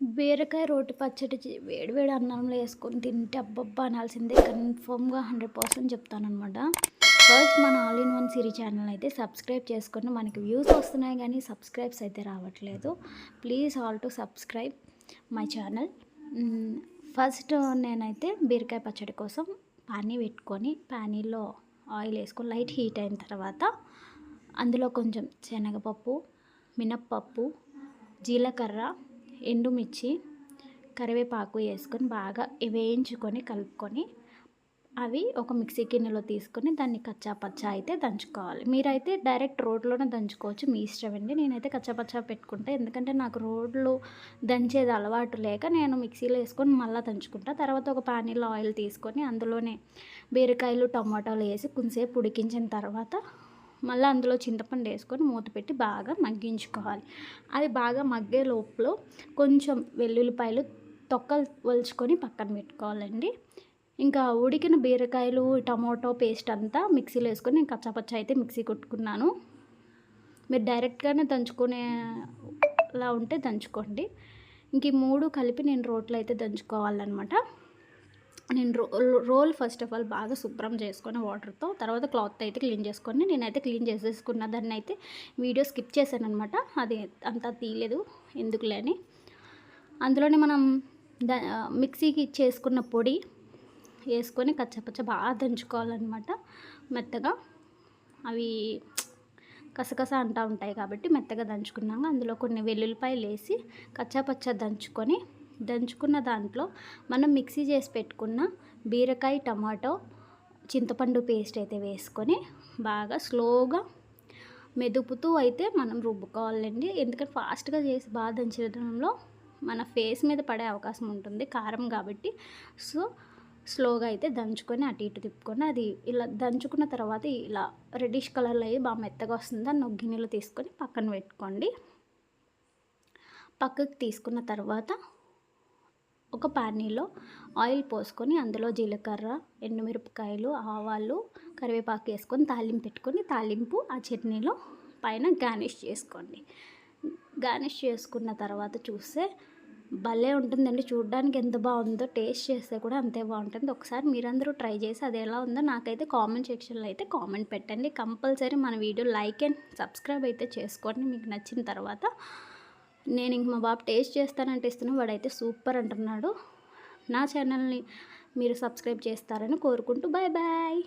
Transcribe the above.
బీరకాయ రోటి పచ్చడి వేడి వేడి అన్నంలో వేసుకొని తింటే అబ్బబ్బా అనాల్సిందే. కన్ఫర్మ్గా 100% చెప్తానమాట. ఫస్ట్ మన all in one Siri channel అయితే సబ్స్క్రైబ్ చేసుకొని, మనకి వ్యూస్ వస్తున్నాయి కానీ సబ్స్క్రైబ్స్ అయితే రావట్లేదు. Please all to subscribe my channel. First నేనైతే బీరకాయ పచ్చడి కోసం పానీ పెట్టుకొని, పానీలో ఆయిల్ వేసుకొని లైట్ హీట్ అయిన తర్వాత అందులో కొంచెం శనగపప్పు, మినప్పప్పు, జీలకర్ర, ఎండుమిర్చి, కరివేపాకు వేసుకొని బాగా వేయించుకొని కలుపుకొని అవి ఒక మిక్సీ గిన్నెలో తీసుకొని దాన్ని కచ్చా పచ్చా అయితే దంచుకోవాలి. మీరైతే డైరెక్ట్ రోడ్లోనే దంచుకోవచ్చు, మీ ఇష్టం అండి. నేనైతే కచ్చా పచ్చా పెట్టుకుంటా, ఎందుకంటే నాకు రోడ్లు దంచేది అలవాటు లేక నేను మిక్సీలో వేసుకొని మళ్ళీ దంచుకుంటా. తర్వాత ఒక పానీలో ఆయిల్ తీసుకొని అందులోనే బీరకాయలు, టమాటాలు వేసి కొంచెంసేపు ఉడికించిన తర్వాత మళ్ళీ అందులో చింతపండు వేసుకొని మూత పెట్టి బాగా మగ్గించుకోవాలి. అది బాగా మగ్గే లోపల కొంచెం వెల్లుల్లిపాయలు తొక్కలు ఒలుచుకొని పక్కన పెట్టుకోవాలండి. ఇంకా ఉడికిన బీరకాయలు, టమాటో పేస్ట్ అంతా మిక్సీలో వేసుకొని నేను కచ్చాపచ్చా అయితే మిక్సీ కొట్టుకున్నాను. మీరు డైరెక్ట్గానే దంచుకునేలా ఉంటే దంచుకోండి. ఇంక ఈ మూడు కలిపి నేను రోట్లో అయితే దంచుకోవాలన్నమాట. నేను రోల్ ఫస్ట్ ఆఫ్ ఆల్ బాగా శుభ్రం చేసుకొని వాటర్తో, తర్వాత క్లాత్ అయితే క్లీన్ చేసుకొని నేనైతే క్లీన్ చేసేసుకున్న. దాన్ని అయితే వీడియో స్కిప్ చేశాను అనమాట, అది అంతా తీయలేదు ఎందుకులే అని. అందులోనే మనం మిక్సీకి చేసుకున్న పొడి వేసుకొని కచ్చపచ్చ బాగా దంచుకోవాలన్నమాట మెత్తగా. అవి కసకస అంటూ ఉంటాయి కాబట్టి మెత్తగా దంచుకున్నాక అందులో కొన్ని వెల్లుల్లిపాయలు వేసి కచ్చాపచ్చ దంచుకున్న దాంట్లో మనం మిక్సీ చేసి పెట్టుకున్న బీరకాయ, టమాటో, చింతపండు పేస్ట్ అయితే వేసుకొని బాగా స్లోగా మెదుపుతూ అయితే మనం రుబ్బుకోవాలండి. ఎందుకంటే ఫాస్ట్గా చేసి బాగా దంచడంలో మన ఫేస్ మీద పడే అవకాశం ఉంటుంది కారం కాబట్టి. సో స్లోగా అయితే దంచుకొని అటు ఇటు తిప్పుకొని అది ఇలా దంచుకున్న తర్వాత ఇలా రెడ్డిష్ కలర్లో అయ్యి బాగా మెత్తగా వస్తుంది. దాన్ని ఒక గిన్నెలో తీసుకొని పక్కన పెట్టుకోండి. పక్కకు తీసుకున్న తర్వాత ఒక పానీలో ఆయిల్ పోసుకొని అందులో జీలకర్ర, ఎండుమిరపకాయలు, ఆవాలు, కరివేపాకు వేసుకొని తాలింపు పెట్టుకొని తాలింపు ఆ చట్నీలో పైన గార్నిష్ చేసుకోండి. గార్నిష్ చేసుకున్న తర్వాత చూస్తే భలే ఉంటుందండి. చూడడానికి ఎంత బాగుందో, టేస్ట్ చేస్తే కూడా అంతే బాగుంటుంది. ఒకసారి మీరందరూ ట్రై చేసి అది ఎలా ఉందో నాకైతే కామెంట్ సెక్షన్లో అయితే కామెంట్ పెట్టండి. కంపల్సరీ మన వీడియో లైక్ అండ్ సబ్స్క్రైబ్ అయితే చేసుకోండి మీకు నచ్చిన తర్వాత. నేను ఇంక మా బాబు టేస్ట్ చేస్తానంటే ఇస్తున్నాను, వాడైతే సూపర్ అంటున్నాడు. నా ఛానల్ని మీరు సబ్స్క్రైబ్ చేస్తారని కోరుకుంటూ బాయ్ బాయ్.